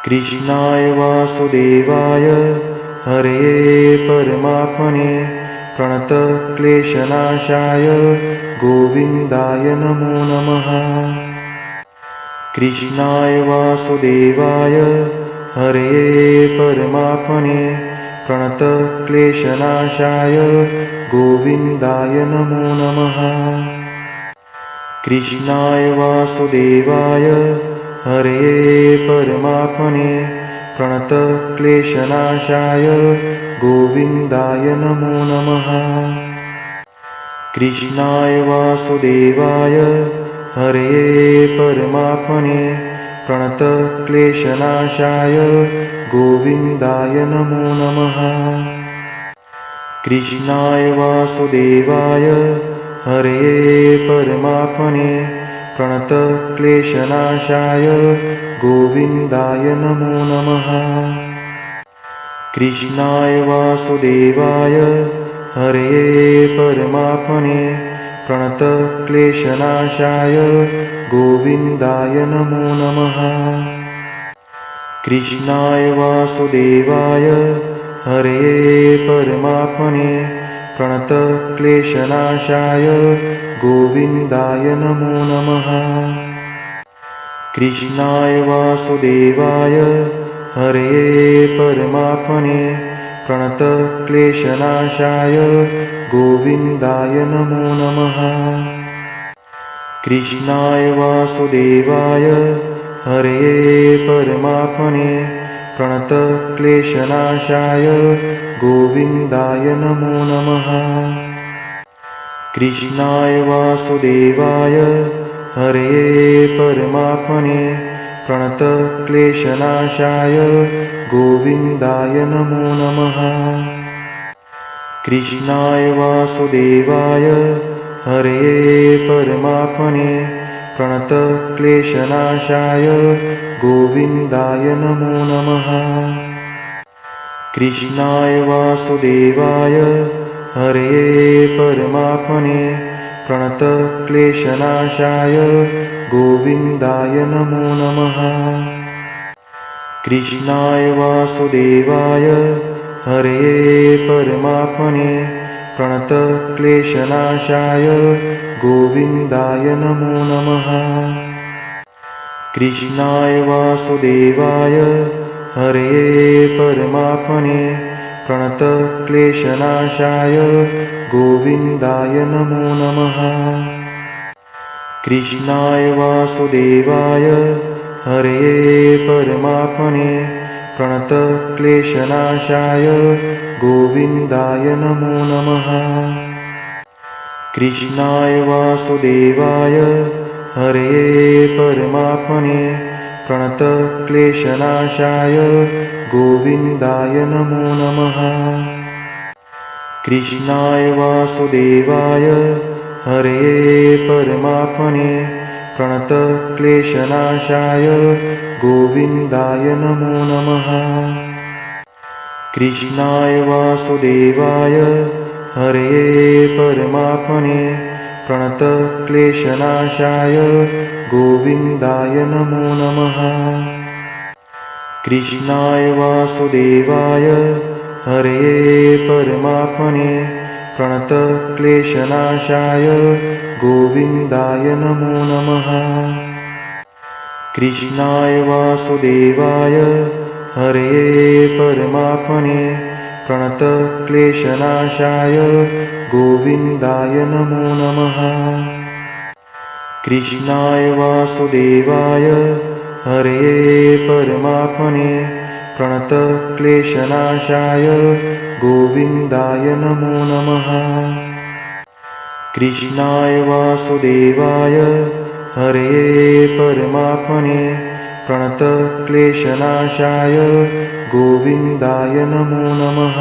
कृष्णाय वासुदेवाय हरये परमात्मने प्रणतक्लेशनाशाय गोविन्दाय नमो नमः। कृष्णाय वासुदेवाय हरये परमात्मने प्रणतक्लेशनाशाय गोविन्दाय नमो नमः। कृष्णाय वासुदेवाय हरये परमात्मने प्रणतक्लेशनाशाय गोविन्दाय नमो नमः। कृष्णाय वासुदेवाय हरये परमात्मने प्रणतक्लेशनाशाय गोविन्दाय नमो नमः। कृष्णाय वासुदेवाय हरये परमात्मने प्रणतक्लेशनाशाय गोविन्दाय नमो नमः। कृष्णाय वासुदेवाय हरये परमात्मने प्रणतक्लेशनाशाय गोविन्दाय नमो नमः। कृष्णाय वासुदेवाय हरये परमात्मने प्रणतक्लेशनाशाय गोविन्दाय नमो नमः। कृष्णाय वासुदेवाय हरये परमात्मने प्रणतक्लेशनाशाय गोविन्दाय नमो नमः। कृष्णाय वासुदेवाय हरये परमात्मने प्रणतक्लेशनाशाय गोविन्दाय नमो नमः। कृष्णाय वासुदेवाय हरये परमात्मने प्रणतक्लेशनाशाय गोविन्दाय नमो नमः। कृष्णाय वासुदेवाय हरये परमात्मने प्रणतक्लेशनाशाय गोविन्दाय नमो नमः। कृष्णाय वासुदेवाय हरये परमात्मने प्रणतक्लेशनाशाय गोविन्दाय नमो नमः। कृष्णाय वासुदेवाय हरये परमात्मने प्रणतक्लेशनाशाय गोविन्दाय नमो नमः। कृष्णाय वासुदेवाय हरये परमात्मने प्रणतक्लेशनाशाय गोविन्दाय नमो नमः। कृष्णाय वासुदेवाय हरये परमात्मने प्रणतक्लेशनाशाय गोविन्दाय नमो नमः। कृष्णाय वासुदेवाय हरये परमात्मने प्रणतक्लेशनाशाय गोविन्दाय नमो नमः। कृष्णाय वासुदेवाय हरये परमात्मने प्रणतक्लेशनाशाय गोविन्दाय नमो नमः। कृष्णाय वासुदेवाय हरये परमात्मने प्रणतक्लेशनाशाय गोविन्दाय नमो नमः। कृष्णाय वासुदेवाय हरये परमात्मने प्रणतक्लेशनाशाय गोविन्दाय नमो नमः। कृष्णाय वासुदेवाय हरये परमात्मने प्रणतक्लेशनाशाय गोविन्दाय नमो नमः। कृष्णाय वासुदेवाय हरये परमात्मने प्रणतक्लेशनाशाय गोविन्दाय नमो नमः। कृष्णाय वासुदेवाय हरये परमात्मने प्रणतक्लेशनाशाय गोविन्दाय नमो नमः।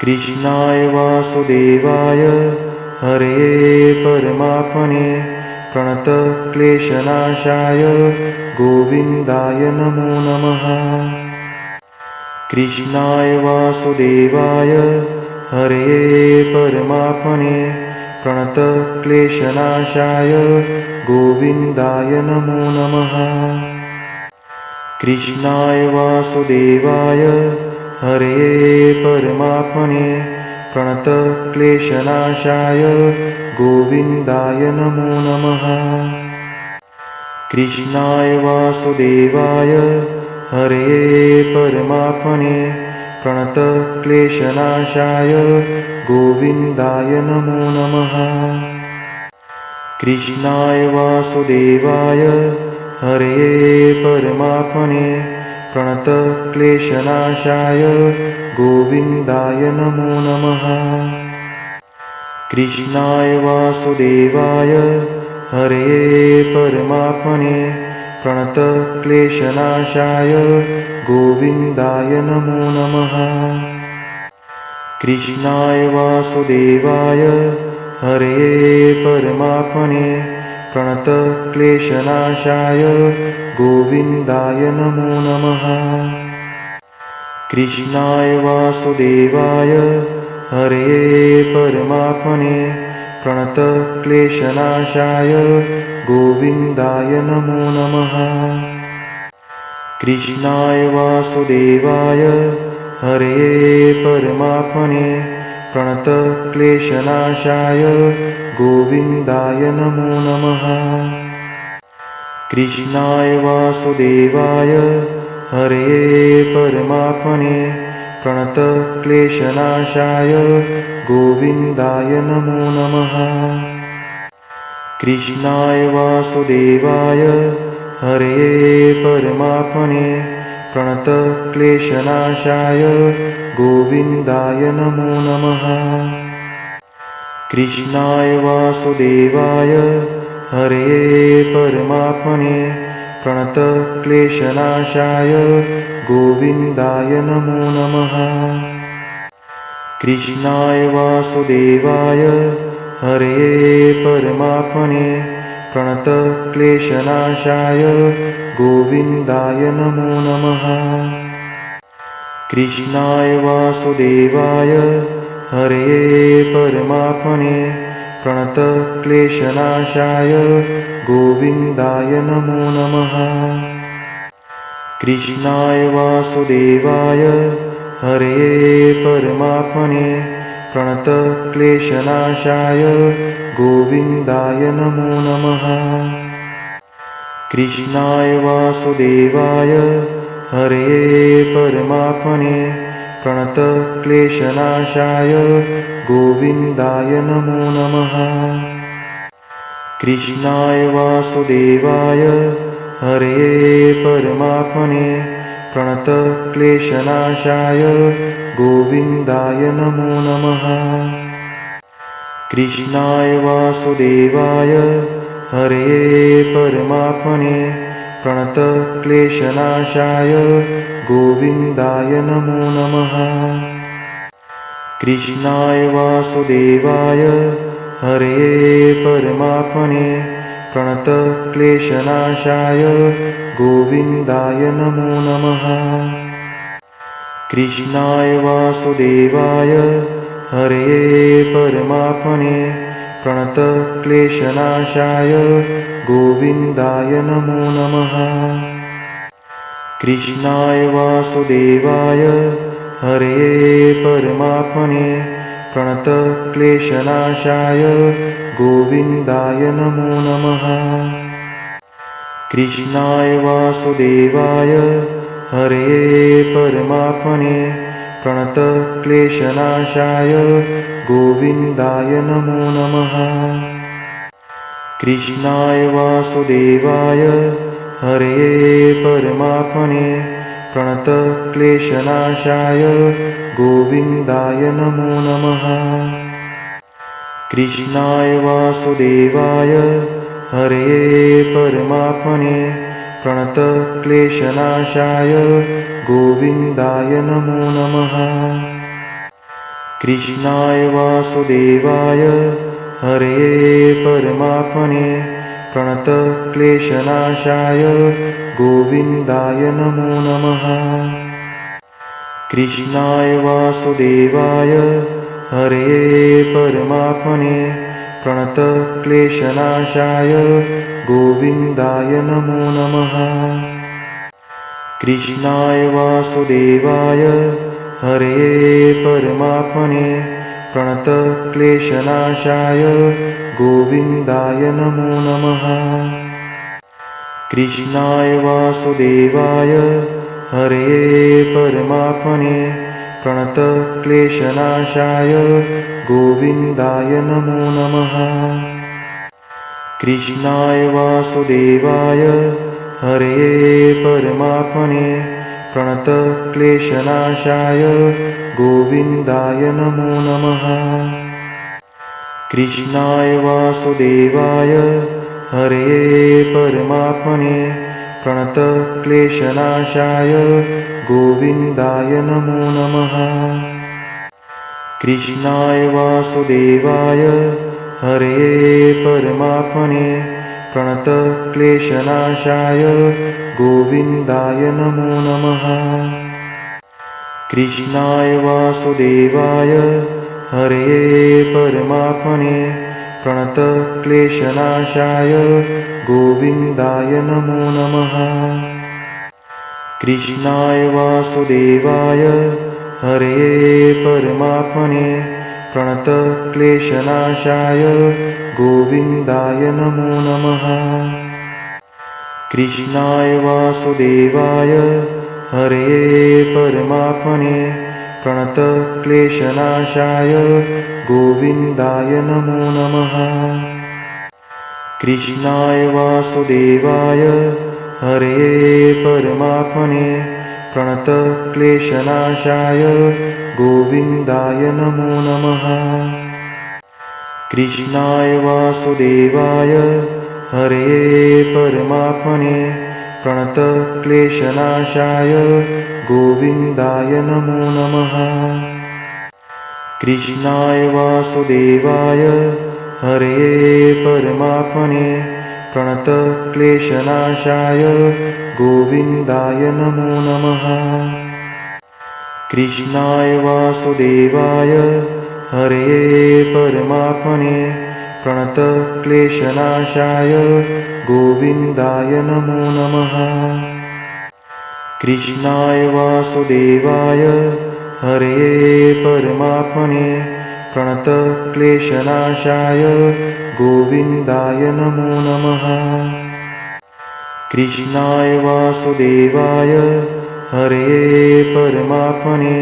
कृष्णाय वासुदेवाय हरये परमात्मने प्रणतक्लेशनाशाय गोविन्दाय नमो नमः। कृष्णाय वासुदेवाय हरये परमात्मने प्रणतक्लेशनाशाय गोविन्दाय नमो नमः। कृष्णाय वासुदेवाय हरये परमात्मने प्रणतक्लेशनाशाय गोविन्दाय नमो नमः। कृष्णाय वासुदेवाय हरये परमात्मने प्रणतक्लेशनाशाय गोविन्दाय नमो नमः। कृष्णाय वासुदेवाय हरये परमात्मने प्रणतक्लेशनाशाय गोविन्दाय नमो नमः। कृष्णाय वासुदेवाय हरये परमात्मने प्रणतक्लेशनाशाय गोविन्दाय नमो नमः। कृष्णाय वासुदेवाय हरये परमात्मने प्रणतक्लेशनाशाय गोविन्दाय नमो नमः। कृष्णाय वासुदेवाय हरये परमात्मने प्रणतक्लेशनाशाय गोविन्दाय नमो नमः। कृष्णाय वासुदेवाय हरये परमात्मने प्रणतक्लेशनाशाय गोविन्दाय नमो नमः। कृष्णाय वासुदेवाय हरये परमात्मने प्रणतक्लेशनाशाय गोविन्दाय नमो नमः। कृष्णाय वासुदेवाय हरये परमात्मने प्रणतक्लेशनाशाय गोविन्दाय नमो नमः। कृष्णाय वासुदेवाय हरये परमात्मने प्रणतक्लेशनाशाय गोविन्दाय नमो नमः। कृष्णाय वासुदेवाय हरये परमात्मने प्रणतक्लेशनाशाय गोविन्दाय नमो नमः। कृष्णाय वासुदेवाय हरये परमात्मने प्रणतक्लेशनाशाय गोविन्दाय नमो नमः। कृष्णाय वासुदेवाय हरये परमात्मने प्रणतक्लेशनाशाय गोविन्दाय नमो नमः। कृष्णाय वासुदेवाय हरये परमात्मने प्रणतक्लेशनाशाय गोविन्दाय नमो नमः। कृष्णाय वासुदेवाय हरये परमात्मने प्रणतक्लेशनाशाय गोविन्दाय नमो नमः। कृष्णाय वासुदेवाय हरये परमात्मने प्रणतक्लेशनाशाय गोविन्दाय नमो नमः। कृष्णाय वासुदेवाय हरये परमात्मने प्रणतक्लेशनाशाय गोविन्दाय नमो नमः। कृष्णाय वासुदेवाय हरये परमात्मने प्रणतक्लेशनाशाय गोविन्दाय नमो नमः। कृष्णाय वासुदेवाय हरये परमात्मने प्रणतक्लेशनाशाय गोविन्दाय नमो नमः। कृष्णाय वासुदेवाय हरये परमात्मने प्रणतक्लेशनाशाय गोविन्दाय नमो नमः। कृष्णाय वासुदेवाय हरये परमात्मने प्रणतक्लेशनाशाय गोविन्दाय नमो नमः। कृष्णाय वासुदेवाय हरये परमात्मने प्रणतक्लेशनाशाय गोविन्दाय नमो नमः। कृष्णाय वासुदेवाय हरये परमात्मने प्रणतक्लेशनाशाय गोविन्दाय नमो नमः। कृष्णाय वासुदेवाय हरये परमात्मने प्रणतक्लेशनाशाय गोविन्दाय नमो नमः। कृष्णाय वासुदेवाय हरये परमात्मने प्रणतक्लेशनाशाय गोविन्दाय नमो नमः। कृष्णाय वासुदेवाय हरये परमात्मने प्रणतक्लेशनाशाय गोविन्दाय नमो नमः। कृष्णाय वासुदेवाय हरये परमात्मने प्रणतक्लेशनाशाय गोविन्दाय नमो नमः। कृष्णाय वासुदेवाय हरये परमात्मने प्रणतक्लेशनाशाय गोविन्दाय नमो नमः। कृष्णाय वासुदेवाय हरये परमात्मने प्रणतक्लेशनाशाय गोविन्दाय नमो नमः। कृष्णाय वासुदेवाय हरये परमात्मने प्रणतक्लेशनाशाय गोविन्दाय नमो नमः। कृष्णाय वासुदेवाय हरये परमात्मने प्रणतक्लेशनाशाय गोविन्दाय नमो नमः। कृष्णाय वासुदेवाय हरये परमात्मने प्रणतक्लेशनाशाय गोविन्दाय नमो नमः। कृष्णाय वासुदेवाय हरये परमात्मने प्रणतक्लेशनाशाय गोविन्दाय नमो नमः। कृष्णाय वासुदेवाय हरये परमात्मने प्रणतक्लेशनाशाय गोविन्दाय नमो नमः। कृष्णाय वासुदेवाय हरये परमात्मने प्रणतक्लेशनाशाय गोविन्दाय नमो नमः। कृष्णाय वासुदेवाय हरये परमात्मने प्रणतक्लेशनाशाय गोविन्दाय नमो नमः। कृष्णाय वासुदेवाय हरये परमात्मने प्रणतक्लेशनाशाय गोविन्दाय नमो नमः। कृष्णाय वासुदेवाय हरये परमात्मने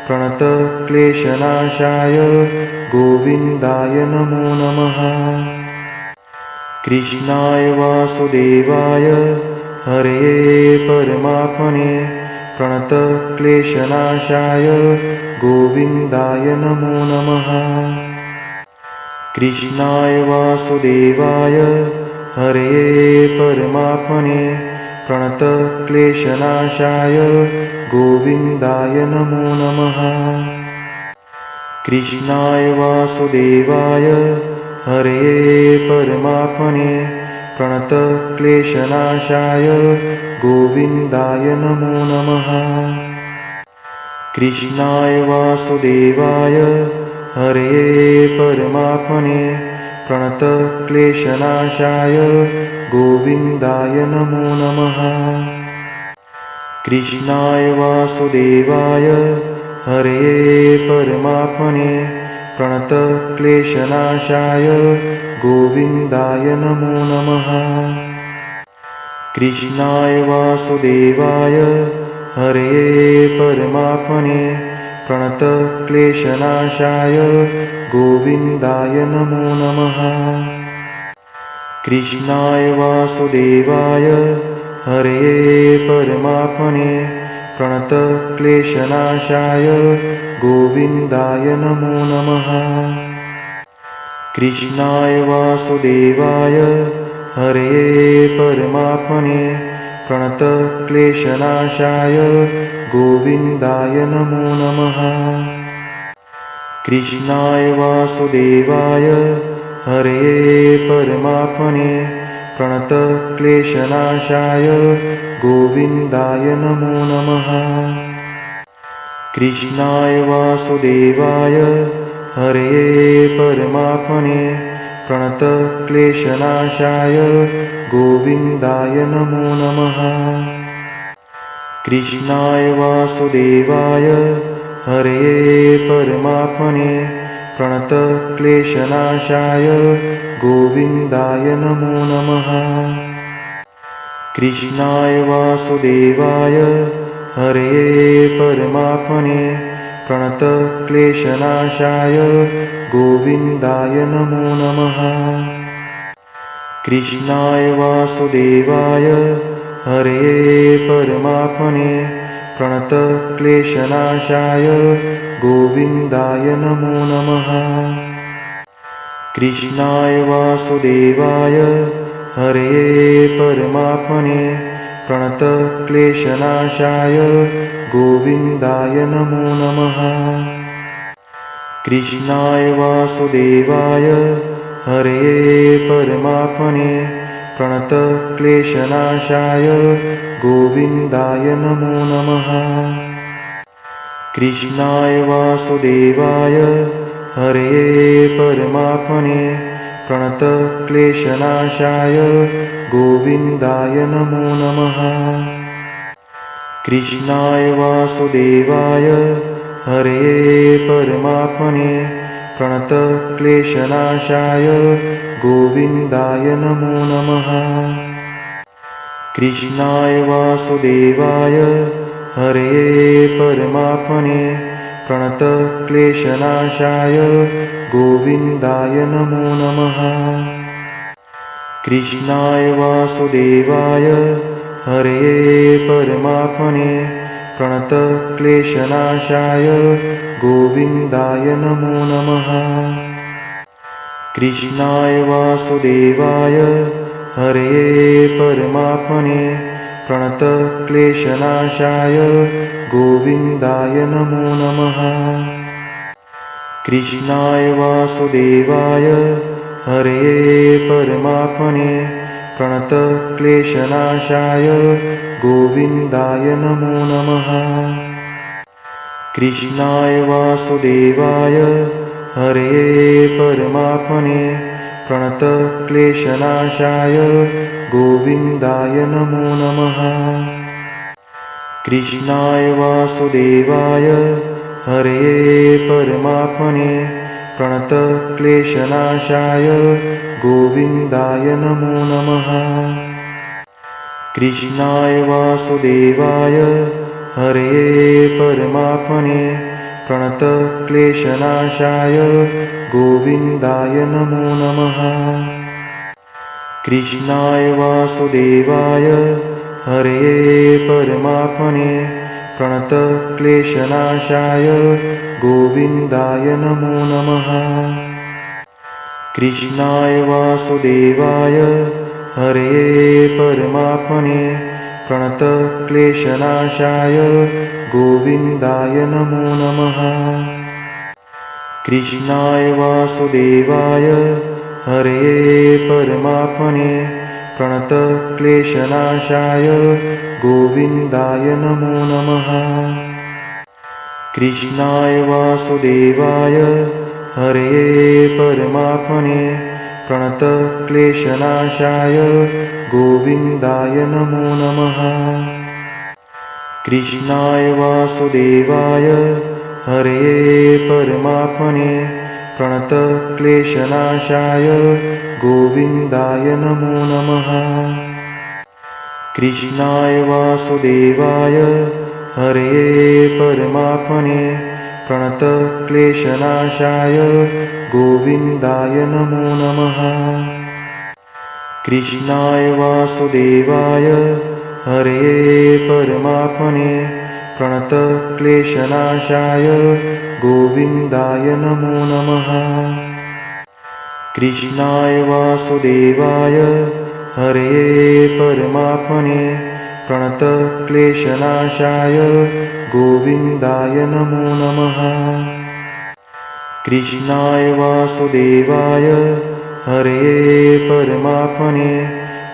प्रणतक्लेशनाशाय गोविन्दाय नमो नमः। कृष्णाय वासुदेवाय हरये परमात्मने प्रणतक्लेशनाशाय गोविन्दाय नमो नमः। कृष्णाय वासुदेवाय हरये परमात्मने प्रणतक्लेशनाशाय गोविन्दाय नमो नमः। कृष्णाय वासुदेवाय हरये परमात्मने प्रणतक्लेशनाशाय गोविन्दाय नमो नमः। कृष्णाय वासुदेवाय हरये परमात्मने प्रणतक्लेशनाशाय गोविन्दाय नमो नमः। कृष्णाय वासुदेवाय हरये परमात्मने प्रणतक्लेशनाशाय गोविन्दाय नमो नमः। कृष्णाय वासुदेवाय हरये परमात्मने प्रणतक्लेशनाशाय गोविन्दाय नमो नमः। कृष्णाय वासुदेवाय हरये परमात्मने प्रणतक्लेशनाशाय गोविन्दाय नमो नमः। कृष्णाय वासुदेवाय हरये परमात्मने प्रणतक्लेशनाशाय गोविन्दाय नमो नमः। कृष्णाय वासुदेवाय हरये परमात्मने प्रणतक्लेशनाशाय गोविन्दाय नमो नमः। कृष्णाय वासुदेवाय हरये परमात्मने प्रणतक्लेशनाशाय गोविन्दाय नमो नमः। कृष्णाय वासुदेवाय हरये परमात्मने प्रणतक्लेशनाशाय गोविन्दाय नमो नमः। कृष्णाय वासुदेवाय हरये परमात्मने प्रणतक्लेशनाशाय गोविन्दाय नमो नमः। कृष्णाय वासुदेवाय हरये परमात्मने प्रणतक्लेशनाशाय गोविन्दाय नमो नमः। कृष्णाय वासुदेवाय हरये परमात्मने प्रणतक्लेशनाशाय गोविन्दाय नमो नमः। कृष्णाय वासुदेवाय हरये परमात्मने प्रणतक्लेशनाशाय गोविन्दाय नमो नमः। कृष्णाय वासुदेवाय हरये परमात्मने प्रणतक्लेशनाशाय गोविन्दाय नमो नमः। कृष्णाय वासुदेवाय हरये परमात्मने प्रणतक्लेशनाशाय गोविन्दाय नमो नमः। कृष्णाय वासुदेवाय हरये परमात्मने प्रणतक्लेशनाशाय गोविन्दाय नमो नमः। कृष्णाय वासुदेवाय हरये परमात्मने प्रणतक्लेशनाशाय गोविन्दाय नमो नमः। कृष्णाय वासुदेवाय हरये परमात्मने प्रणतक्लेशनाशाय गोविन्दाय नमो नमः। कृष्णाय वासुदेवाय हरये परमात्मने प्रणतक्लेशनाशाय गोविन्दाय नमो नमः। कृष्णाय वासुदेवाय हरये परमात्मने प्रणतक्लेशनाशाय गोविन्दाय नमो नमः। कृष्णाय वासुदेवाय हरये परमात्मने प्रणतक्लेशनाशाय गोविन्दाय नमो नमः। कृष्णाय वासुदेवाय हरये परमात्मने प्रणतक्लेशनाशाय गोविन्दाय नमो नमः। कृष्णाय वासुदेवाय हरये परमात्मने प्रणतक्लेशनाशाय गोविन्दाय नमो नमः। कृष्णाय वासुदेवाय हरये परमात्मने प्रणतक्लेशनाशाय गोविन्दाय नमो नमः। कृष्णाय वासुदेवाय हरये परमात्मने प्रणतक्लेशनाशाय गोविन्दाय नमो नमः। कृष्णाय वासुदेवाय हरये परमात्मने प्रणतक्लेशनाशाय गोविन्दाय नमो नमः। कृष्णाय वासुदेवाय हरये परमात्मने प्रणतक्लेशनाशाय गोविन्दाय नमो नमः। कृष्णाय वासुदेवाय हरये परमात्मने प्रणतक्लेशनाशाय गोविन्दाय नमो नमः। कृष्णाय वासुदेवाय हरये परमात्मने प्रणतक्लेशनाशाय गोविन्दाय नमो नमः। कृष्णाय वासुदेवाय हरये परमात्मने प्रणतक्लेशनाशाय गोविन्दाय नमो नमः। कृष्णाय वासुदेवाय हरये परमात्मने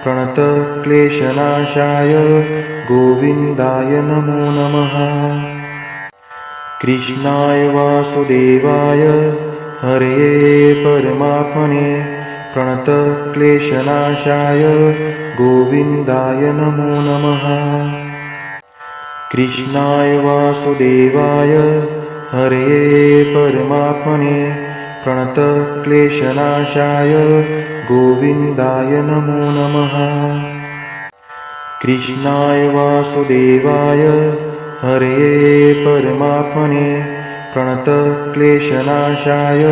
प्रणतक्लेशनाशाय गोविन्दाय नमो नमः। कृष्णाय वासुदेवाय हरये परमात्मने प्रणतक्लेशनाशाय गोविन्दाय नमो नमः। कृष्णाय वासुदेवाय हरये परमात्मने प्रणतक्लेशनाशाय गोविन्दाय नमो नमः। कृष्णाय वासुदेवाय हरये परमात्मने प्रणतक्लेशनाशाय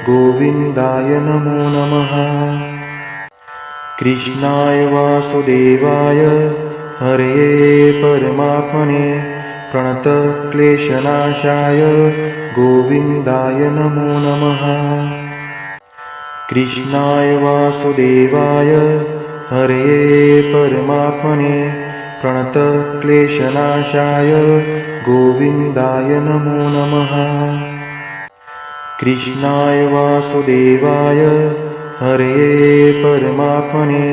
गोविन्दाय नमो नमः। कृष्णाय वासुदेवाय हरये परमात्मने प्रणतक्लेशनाशाय गोविन्दाय नमो नमः। कृष्णाय वासुदेवाय हरये परमात्मने प्रणतक्लेशनाशाय गोविन्दाय नमो नमः। कृष्णाय वासुदेवाय हरये परमात्मने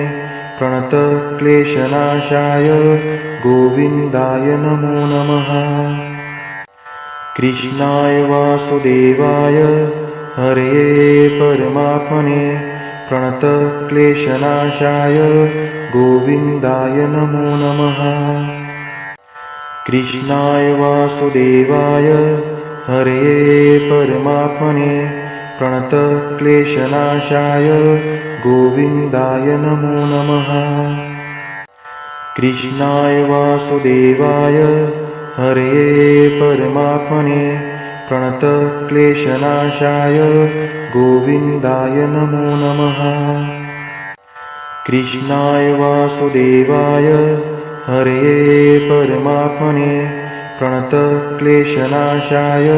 प्रणतक्लेशनाशाय गोविन्दाय नमो नमः। कृष्णाय वासुदेवाय हरये परमात्मने प्रणतक्लेशनाशाय गोविन्दाय नमो नमः। कृष्णाय वासुदेवाय हरये परमात्मने प्रणतक्लेशनाशाय गोविन्दाय नमो नमः। कृष्णाय वासुदेवाय हरये परमात्मने प्रणतक्लेशनाशाय गोविन्दाय नमो नमः। कृष्णाय वासुदेवाय हरये परमात्मने प्रणतक्लेशनाशाय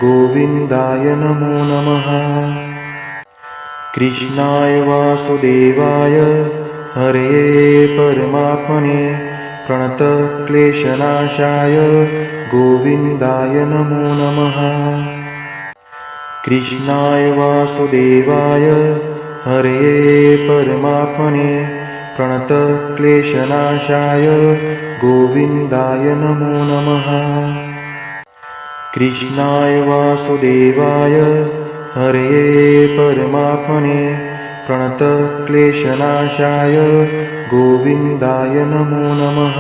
गोविन्दाय नमो नमः। कृष्णाय वासुदेवाय हरये परमात्मने प्रणतक्लेशनाशाय गोविन्दाय नमो नमः। कृष्णाय वासुदेवाय हरये परमात्मने प्रणतक्लेशनाशाय गोविन्दाय नमो नमः। कृष्णाय वासुदेवाय हरये परमात्मने प्रणतक्लेशनाशाय गोविन्दाय नमो नमः।